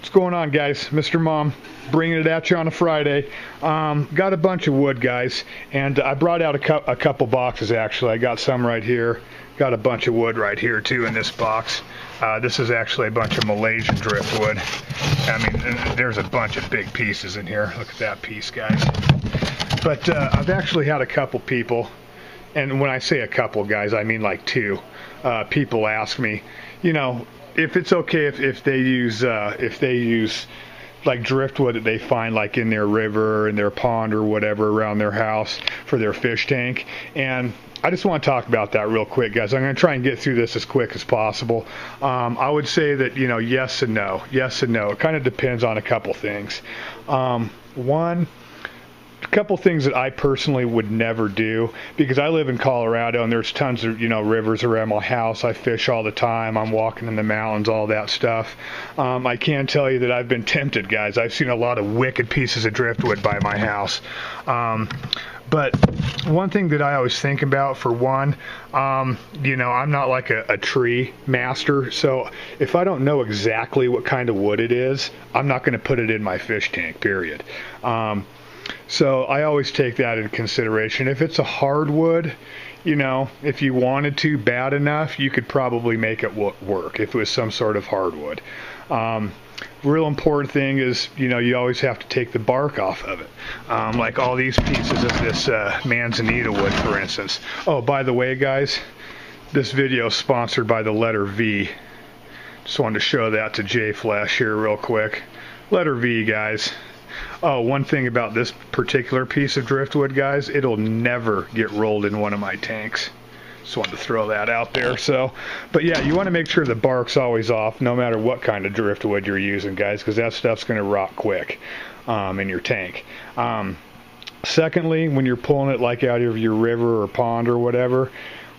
What's going on, guys? Mr. Mom bringing it at you on a Friday. Got a bunch of wood, guys, and I brought out a couple boxes actually. I got some right here. Got a bunch of wood right here too in this box. This is actually a bunch of Malaysian driftwood. I mean, there's a bunch of big pieces in here. Look at that piece, guys. But I've actually had a couple people, and when I say a couple, guys, I mean like two. People ask me, you know, if it's okay if they use like driftwood that they find like in their river, in their pond or whatever around their house for their fish tank. And I just want to talk about that real quick, guys. I'm going to try and get through this as quick as possible. I would say that, you know, yes and no. Yes and no. It kind of depends on a couple things. One, a couple things that I personally would never do, because I live in Colorado and there's tons of, you know, rivers around my house. I fish all the time. I'm walking in the mountains, all that stuff. I can tell you that I've been tempted, guys. I've seen a lot of wicked pieces of driftwood by my house. But one thing that I always think about, for one, you know, I'm not like a tree master, so if I don't know exactly what kind of wood it is, I'm not going to put it in my fish tank, period. So I always take that into consideration. If it's a hardwood, you know, if you wanted to bad enough, you could probably make it work if it was some sort of hardwood. Real important thing is, you know, you always have to take the bark off of it. Like all these pieces of this manzanita wood, for instance. Oh, by the way, guys, this video is sponsored by the letter V. Just wanted to show that to J Flash here real quick. Letter V, guys. Oh, one thing about this particular piece of driftwood, guys, it'll never get rolled in one of my tanks. Just wanted to throw that out there. So, but yeah, you want to make sure the bark's always off, no matter what kind of driftwood you're using, guys, because that stuff's going to rot quick in your tank. Secondly, when you're pulling it like out of your river or pond or whatever,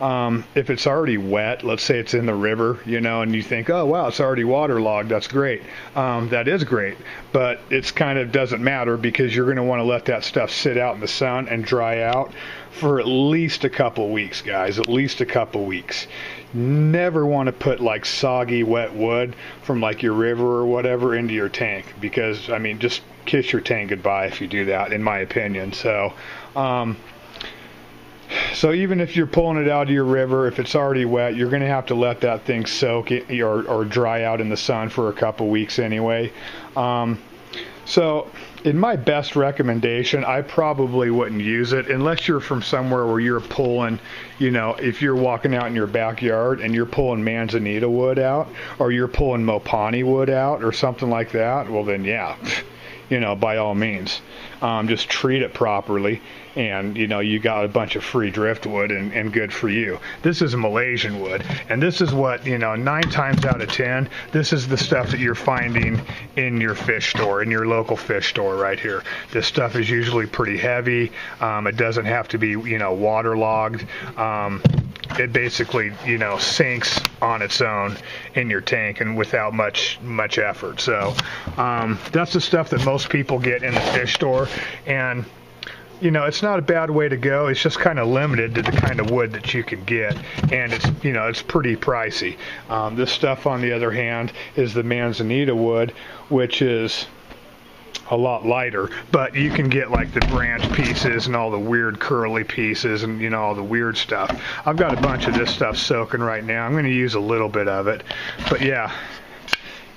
if it's already wet, let's say it's in the river, you know, and you think, oh wow, it's already waterlogged, that's great. That is great, but it's kind of doesn't matter, because you're going to want to let that stuff sit out in the sun and dry out for at least a couple weeks, guys, at least a couple weeks. Never want to put like soggy wet wood from like your river or whatever into your tank, because I mean, just kiss your tank goodbye if you do that, in my opinion. So even if you're pulling it out of your river, if it's already wet, you're going to have to let that thing soak or dry out in the sun for a couple weeks anyway. So in my best recommendation, I probably wouldn't use it unless you're from somewhere where you're pulling, you know, if you're walking out in your backyard and you're pulling manzanita wood out, or you're pulling mopani wood out or something like that, well then yeah, you know, by all means, just treat it properly, and you know, you got a bunch of free driftwood, and good for you. This is Malaysian wood, and this is what, you know, 9 times out of 10, this is the stuff that you're finding in your fish store, in your local fish store right here. This stuff is usually pretty heavy. It doesn't have to be, you know, waterlogged. It basically, you know, sinks on its own in your tank and without much effort. So that's the stuff that most people get in the fish store, and you know, it's not a bad way to go. It's just kind of limited to the kind of wood that you can get, and it's, you know, it's pretty pricey. This stuff, on the other hand, is the manzanita wood, which is a lot lighter, but you can get like the branch pieces and all the weird curly pieces and, you know, all the weird stuff. I've got a bunch of this stuff soaking right now. I'm going to use a little bit of it, but yeah,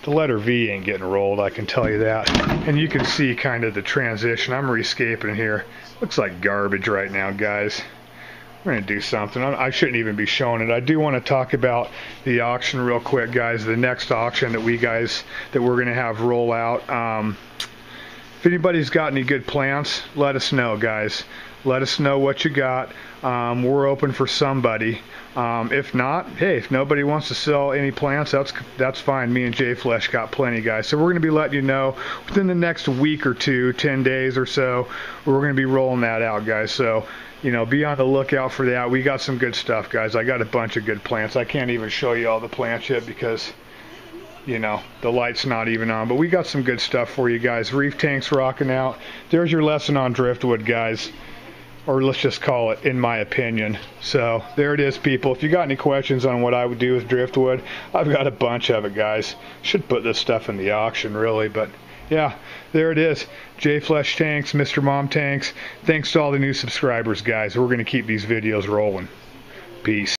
the letter V ain't getting rolled, I can tell you that. And you can see kind of the transition. I'm rescaping here. Looks like garbage right now, guys. We're going to do something. I shouldn't even be showing it. I do want to talk about the auction real quick, guys. The next auction that we're going to have roll out. If anybody's got any good plants, let us know, guys. Let us know what you got. We're open for somebody. If not, hey, if nobody wants to sell any plants, that's fine. Me and J Flesh got plenty, guys. So we're going to be letting you know within the next week or two, 10 days or so, we're going to be rolling that out, guys. So, you know, be on the lookout for that. We got some good stuff, guys. I got a bunch of good plants. I can't even show you all the plants yet because, you know, the light's not even on, but we got some good stuff for you guys. Reef tanks rocking out. There's your lesson on driftwood, guys. or let's just call it, in my opinion. So there it is, people. If you got any questions on what I would do with driftwood, I've got a bunch of it, guys. Should put this stuff in the auction, really, but yeah, there it is. J Flesh Tanks, Mr. Mom Tanks. Thanks to all the new subscribers, guys. We're going to keep these videos rolling. Peace.